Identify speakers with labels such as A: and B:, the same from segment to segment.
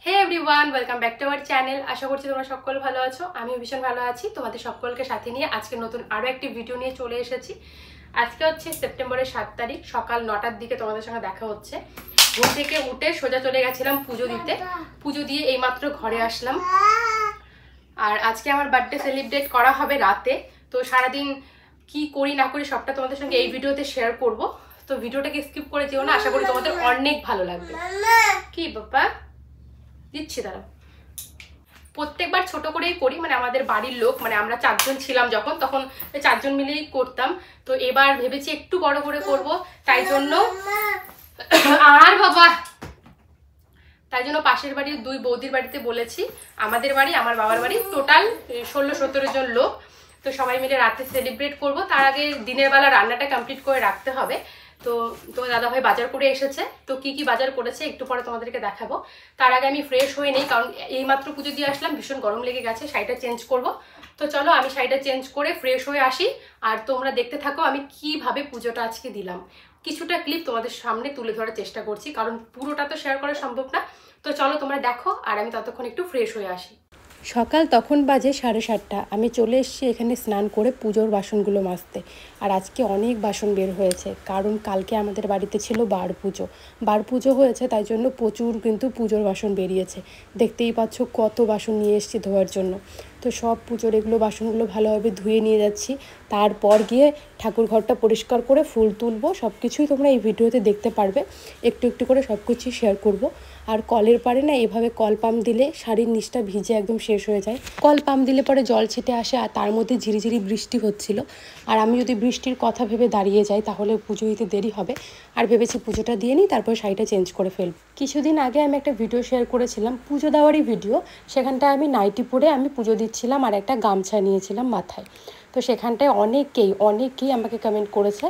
A: Hey everyone, welcome back to our channel. আশা করছি তোমরা সকল ভালো আছো। আমিও ভীষণ ভালো আছি। তোমাদের সকলকে সাথে নিয়ে আজকে নতুন আরও একটি ভিডিও নিয়ে চলে এসেছি। আজকে হচ্ছে সেপ্টেম্বরের 7 তারিখ, সকাল 9টার দিকে তোমাদের সঙ্গে দেখা হচ্ছে। ঘুম থেকে উঠে সোজা চলে গেছিলাম পুজো দিতে। পুজো দিয়ে এইমাত্র ঘরে আসলাম। আর আজকে আমার বার্থডে সেলিব্রেট করা হবে রাতে। তো সারাদিন কি করি না করি সবটা তোমাদের সঙ্গে এই ভিডিওতে শেয়ার করব। তো ভিডিওটাকে স্কিপ করে যেও না, আশা করি তোমাদের অনেক ভালো লাগবে। কি বাবা দিচ্ছি তারা প্রত্যেকবার ছোট করেই করি, মানে আমাদের বাড়ির লোক, মানে আমরা 4 জন ছিলাম যখন, তখন 4 জন মিলেই করতাম। তো এবার ভেবেছি একটু বড় করে করব, তাই জন্য পাশের বাড়ির 2 বৌদির বাড়িতে বলেছি। আমাদের বাড়ি, আমার বাবার বাড়ি, টোটাল 16-17 জন লোক। তো সবাই মিলে রাতে সেলিব্রেট করব। তার আগে দিনের বেলা রান্নাটা কমপ্লিট করে রাখতে হবে। তো তোমার দাদাভাই বাজার করে এসেছে। তো কি কি বাজার করেছে একটু পরে তোমাদেরকে দেখাবো। তার আগে আমি ফ্রেশ হয়ে নেই, কারণ এইমাত্র পুজো দিয়ে আসলাম, ভীষণ গরম লেগে গেছে। শাড়িটা চেঞ্জ করব। তো চলো আমি শাড়িটা চেঞ্জ করে ফ্রেশ হয়ে আসি, আর তোমরা দেখতে থাকো আমি কিভাবে পুজোটা আজকে দিলাম। কিছুটা ক্লিপ তোমাদের সামনে তুলে ধরার চেষ্টা করছি, কারণ পুরোটা তো শেয়ার করা সম্ভব না। তো চলো তোমরা দেখো, আর আমি ততক্ষণ একটু ফ্রেশ হয়ে আসি। সকাল তখন বাজে 7:30। আমি চলে এসেছি এখানে স্নান করে পুজোর বাসনগুলো মাজতে। আর আজকে অনেক বাসন বের হয়েছে, কারণ কালকে আমাদের বাড়িতে ছিল বার পুজো হয়েছে, তাই জন্য প্রচুর কিন্তু পুজোর বাসন বেরিয়েছে। দেখতেই পাচ্ছ কত বাসন নিয়ে এসেছি ধোয়ার জন্য। তো সব পুজোর এগুলো বাসনগুলো ভালোভাবে ধুয়ে নিয়ে যাচ্ছি। তারপর গিয়ে ঠাকুর ঘরটা পরিষ্কার করে ফুল তুলবো। সব কিছুই তোমরা এই ভিডিওতে দেখতে পারবে। একটু একটু করে সব কিছুই শেয়ার করব। আর কলের পাড়ে না এভাবে কল পাম্প দিলে শাড়ির নিচটা ভিজে একদম শেষ হয়ে যায়। কল পাম্প দিলে পরে জল ছিটে আসে, আর তার মধ্যে ঝিরিঝিরি বৃষ্টি হচ্ছিল। আর আমি যদি বৃষ্টির কথা ভেবে দাঁড়িয়ে যাই তাহলে পুজো দিতে দেরি হবে। আর ভেবেছি পুজোটা দিয়ে নিই, তারপর শাড়িটা চেঞ্জ করে ফেলব। কিছুদিন আগে আমি একটা ভিডিও শেয়ার করেছিলাম, পুজো দেওয়ারই ভিডিও। সেখানটায় আমি নাইটি পরে আমি পুজো দিচ্ছিলাম আর একটা গামছা নিয়েছিলাম মাথায়। তো সেখানটায় অনেকেই আমাকে কমেন্ট করেছে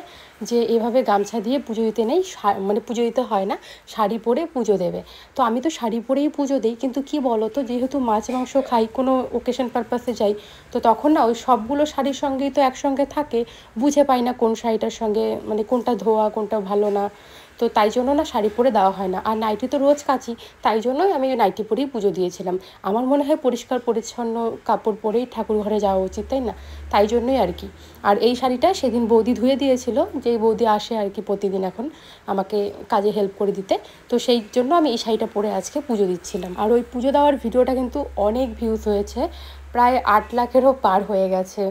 A: যে এভাবে গামছা দিয়ে পুজো দিতে নেই, মানে পুজো দিতে হয় না, শাড়ি পরে পুজো দেবে। তো আমি তো শাড়ি পরেই পুজো দিই, কিন্তু কি বলো তো, যেহেতু মাছ মাংস খাই, কোনো ওকেশন পারপাসে যাই, তো তখন না ওই সবগুলো শাড়ির সঙ্গেই তো একসঙ্গে থাকে, বুঝে পাই না কোন শাড়িটার সঙ্গে মানে কোনটা ধোয়া কোনটা ভালো না। তো তাই জন্য না শাড়ি পরে দেওয়া হয় না। আর নাইটি তো রোজ কাচি, তাই জন্যই আমি নাইটি পরেই পুজো দিয়েছিলাম। আমার মনে হয় পরিষ্কার পরিচ্ছন্ন কাপড় পরেই ঠাকুর ঘরে যাওয়া উচিত, তাই না? তাই জন্যই আর কি। আর এই শাড়িটা সেদিন বৌদি ধুয়ে দিয়েছিল, যেই বৌদি আসে আর কি প্রতিদিন এখন আমাকে কাজে হেল্প করে দিতে। তো সেই জন্য আমি এই শাড়িটা পরে আজকে পুজো দিচ্ছিলাম। আর ওই পুজো দেওয়ার ভিডিওটা কিন্তু অনেক ভিউজ হয়েছে, প্রায় 8 লাখেরও পার হয়ে গেছে,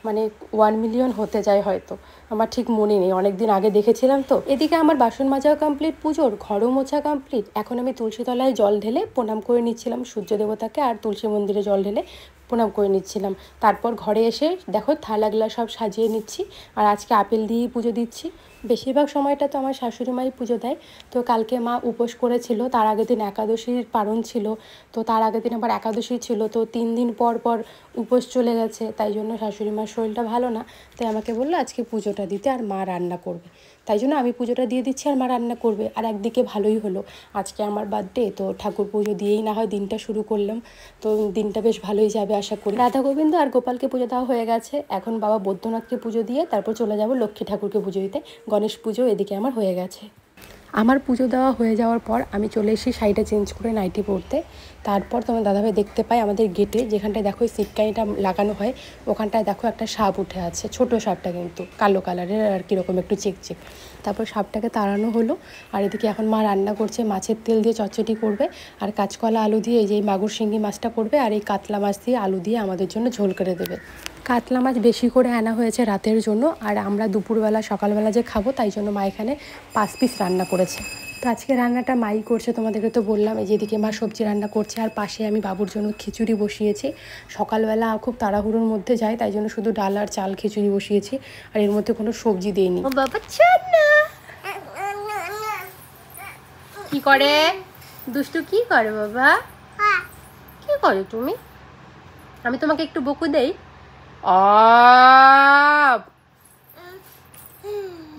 A: মানে 1 মিলিয়ন হতে যায় হয়তো, আমার ঠিক মনে নেই, অনেক দিন আগে দেখেছিলাম। তো এদিকে আমার বাসন মাজাও কমপ্লিট, পুজোর ঘরও মোছা কমপ্লিট। এখন আমি তুলসী তলায় জল ঢেলে প্রণাম করে নিচ্ছিলাম সূর্য দেবতাকে, আর তুলসী মন্দিরে জল ঢেলে প্রণাম করে নিচ্ছিলাম। তারপর ঘরে এসে দেখো থালাগুলা সব সাজিয়ে নিচ্ছি। আর আজকে আপেল দিয়েই পুজো দিচ্ছি। বেশিরভাগ সময়টা তো আমার শাশুড়ি মাই পুজো দেয়। তো কালকে মা উপোস করেছিল, তার আগের দিন একাদশীর পারণ ছিল, তো তার আগের দিন আবার একাদশী ছিল। তো 3 দিন পর পর উপোস চলে গেছে, তাই জন্য শাশুড়ি মার শরীরটা ভালো না। তাই আমাকে বললো আজকে পুজোটা দিতে, আর মা রান্না করবে। তাই জন্য আমি পুজোটা দিয়ে দিচ্ছি আর মা রান্না করবে। আর একদিকে ভালোই হলো, আজকে আমার বার্থডে, তো ঠাকুর পুজো দিয়েই না হয় দিনটা শুরু করলাম। তো দিনটা বেশ ভালোই যাবে আশা করি। রাধা গোবিন্দ আর গোপালকে পুজো দেওয়া হয়ে গেছে। এখন বাবা বৈদ্যনাথকে পুজো দিয়ে তারপর চলে যাব লক্ষ্মী ঠাকুরকে পুজো দিতে। গণেশ পুজো এদিকে আমার হয়ে গেছে। আমার পুজো দেওয়া হয়ে যাওয়ার পর আমি চলে এসেছি শাড়িটা চেঞ্জ করে নাইটি পরতে। তারপর তোমার দাদাভাই দেখতে পাই আমাদের গেটে, যেখানটায় দেখো এই সিটকানিটা লাগানো হয়, ওখানটায় দেখো একটা সাপ উঠে আছে, ছোট সাপটা কিন্তু কালো কালারের আর কীরকম একটু চেকচেক। তারপর সাপটাকে তাড়ানো হলো। আর এদিকে এখন মা রান্না করছে, মাছের তেল দিয়ে চচ্চড়ি করবে, আর কাঁচকলা আলু দিয়ে এই যে মাগুর শিঙ্গি মাছটা করবে, আর এই কাতলা মাছ দিয়ে আলু দিয়ে আমাদের জন্য ঝোল করে দেবে। কাতলা মাছ বেশি করে আনা হয়েছে রাতের জন্য, আর আমরা দুপুরবেলা সকালবেলা যে খাবো তাই জন্য মা এখানে 5 পিস রান্না করেছে। তো আজকে রান্নাটা মাই করছে, তোমাদেরকে তো বললাম। এই যেদিকে মা সবজি রান্না করছে, আর পাশে আমি বাবুর জন্য খিচুড়ি বসিয়েছি। সকালবেলা খুব তাড়াহুড়োর মধ্যে যায়, তাই জন্য শুধু ডাল আর চাল খিচুড়ি বসিয়েছি, আর এর মধ্যে কোনো সবজি দিইনি। ও বাবা কি করে দুষ্টু, কি করে বাবা, কি করে তুমি? আমি তোমাকে একটু বকু দেই,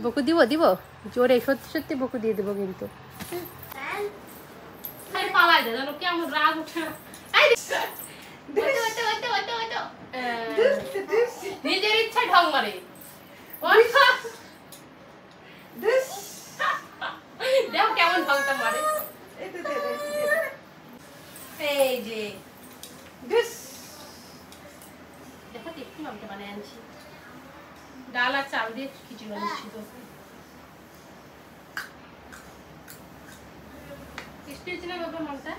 A: বকু দিব জোরে, সত্যি সত্যি বকু দিয়ে দেবো কিন্তু। নিজের ইচ্ছা ঢং মারে, দেখো কেমন ঢংটা মারে। এই যে বেশ দেখো একটু নামতে বানিয়ে আনছি, ডাল আর চাল দিয়ে খিচুড়ি বানিয়েছি। তো টেস্টি হয়েছে না বাবা মালটা?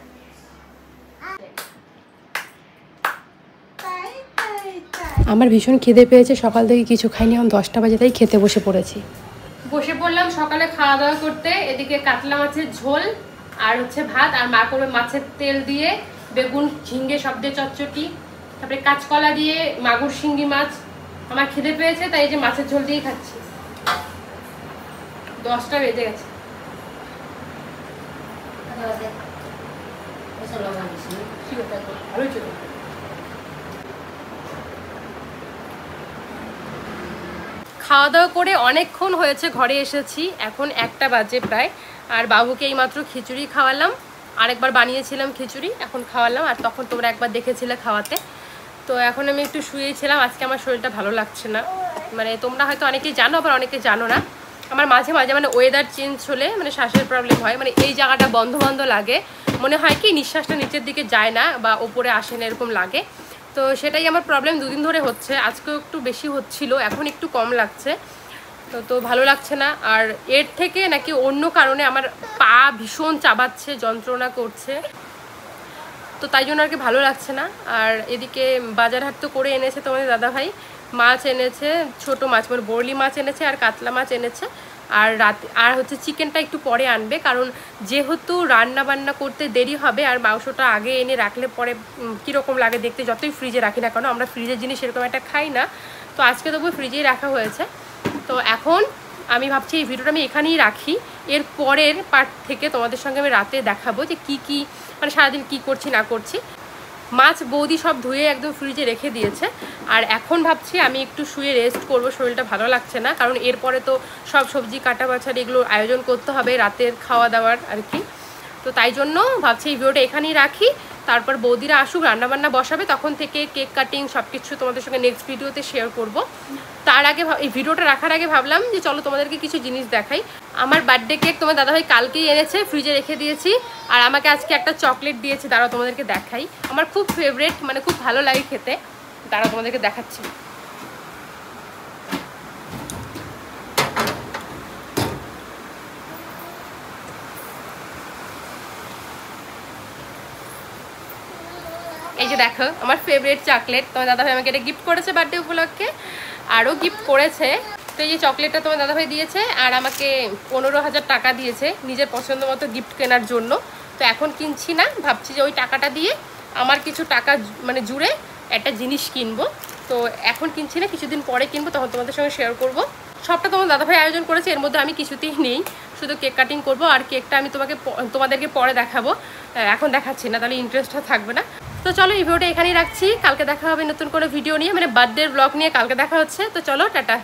A: আমার ভীষণ খিদে পেয়েছে, সকাল থেকে কিছু খাইনি, এখন 10টা বাজে তাই খেতে বসে পড়েছি। বসে পড়লাম সকালে খাওয়া দাওয়া করতে। এদিকে কাতলা মাছের ঝোল আর হচ্ছে ভাত, আর মা করবে মাছের তেল দিয়ে বেগুন ঝিঙ্গে সব দিয়ে চচ্চটি, তারপরে কাঁচকলা দিয়ে মাগুর শিঙ্গি মাছ। আমার খিদে পেয়েছে তাই এই যে মাছের ঝোল দিয়েই খাচ্ছি। 10টা বেজে গেছে। খাওয়া দাওয়া করে অনেকক্ষণ হয়েছে ঘরে এসেছি, এখন 1টা বাজে প্রায়। আর বাবুকে এইমাত্র খিচুড়ি খাওয়ালাম, আরেকবার বানিয়েছিলাম খিচুড়ি, এখন খাওয়ালাম। আর তখন তোমরা একবার দেখেছিলে খাওয়াতে। তো এখন আমি একটু শুয়েছিলাম, আজকে আমার শরীরটা ভালো লাগছে না। মানে তোমরা হয়তো অনেকেই জানো, আবার অনেকে জানো না। আমার মাঝে মাঝে মানে ওয়েদার চেঞ্জ হলে মানে শ্বাসের প্রবলেম হয়, মানে এই জায়গাটা বন্ধ বন্ধ লাগে, মনে হয় কি নিঃশ্বাসটা নিচের দিকে যায় না বা ওপরে আসে না, এরকম লাগে। তো সেটাই আমার প্রবলেম, 2 দিন ধরে হচ্ছে। আজকেও একটু বেশি হচ্ছিল, এখন একটু কম লাগছে। তো ভালো লাগছে না। আর এর থেকে নাকি অন্য কারণে আমার পা ভীষণ চাবাচ্ছে, যন্ত্রণা করছে, তো তাই জন্য আর কি ভালো লাগছে না। আর এদিকে বাজার হাট তো করে এনেছে তোমাদের দাদাভাই, মাছ এনেছে, ছোট মাছ মানে বরলি মাছ এনেছে আর কাতলা মাছ এনেছে। আর রাতে আর হচ্ছে চিকেনটা একটু পরে আনবে, কারণ যেহেতু রান্না বান্না করতে দেরি হবে আর মাংসটা আগে এনে রাখলে পরে কীরকম লাগে দেখতে, যতই ফ্রিজে রাখি না কেন, আমরা ফ্রিজের জিনিস এরকম একটা খাই না। তো আজকে তবু ফ্রিজেই রাখা হয়েছে। তো এখন আমি ভাবছি এই ভিডিওটা আমি এখানেই রাখি, এর পরের পার্ট থেকে তোমাদের সঙ্গে আমি রাতে দেখাবো যে কি মানে সারাদিন কি করছি না করছি। মাছ বৌদি সব ধুয়ে একদম ফ্রিজে রেখে দিয়েছে। আর এখন ভাবছি আমি একটু শুয়ে রেস্ট করব, শরীরটা ভালো লাগছে না, কারণ এরপরে তো সব সবজি কাটা বাছার এগুলো আয়োজন করতে হবে রাতের খাওয়া দাওয়ার আর কি। তো তাই জন্য ভাবছি এই ভিডিওটা এখানেই রাখি, তারপর বৌদিরা আসুক, রান্নাবান্না বসাবে, তখন থেকে কেক কাটিং সব কিছু তোমাদের সঙ্গে নেক্সট ভিডিওতে শেয়ার করব। তার আগে এই ভিডিওটা রাখার আগে ভাবলাম যে চলো তোমাদেরকে কিছু জিনিস দেখাই। আমার বার্থডে কেক তোমার দাদাভাই কালকেই এনেছে, ফ্রিজে রেখে দিয়েছি। আর আমাকে আজকে একটা চকলেট দিয়েছে, দাঁড়াও তোমাদেরকে দেখাই। আমার খুব ফেভারিট, মানে খুব ভালো লাগে খেতে, দাঁড়াও তোমাদেরকে দেখাচ্ছি। এই যে দেখো আমার ফেভারিট চকলেট, তোমার দাদাভাই আমাকে এটা গিফট করেছে বার্থডে উপলক্ষে, আরও গিফট করেছে। তো এই যে চকলেটটা তোমার দাদাভাই দিয়েছে, আর আমাকে 15,000 টাকা দিয়েছে নিজের পছন্দ মতো গিফট কেনার জন্য। তো এখন কিনছি না, ভাবছি যে ওই টাকাটা দিয়ে আমার কিছু টাকা মানে জুড়ে একটা জিনিস কিনবো। তো এখন কিনছি না, কিছুদিন পরে কিনবো, তখন তোমাদের সঙ্গে শেয়ার করব। সবটা তোমার দাদাভাই আয়োজন করেছে, এর মধ্যে আমি কিছুতেই নেই, শুধু কেক কাটিং করব। আর কেকটা আমি তোমাদেরকে পরে দেখাবো, এখন দেখাচ্ছি না, তাহলে ইন্টারেস্টটা থাকবে না। তো চলো এই ভিডিওটা এখানেই রাখছি, কালকে দেখা হবে নতুন কোনো ভিডিও নিয়ে, মানে বার্থডে ব্লগ নিয়ে কালকে দেখা হচ্ছে। তো চলো টাটা।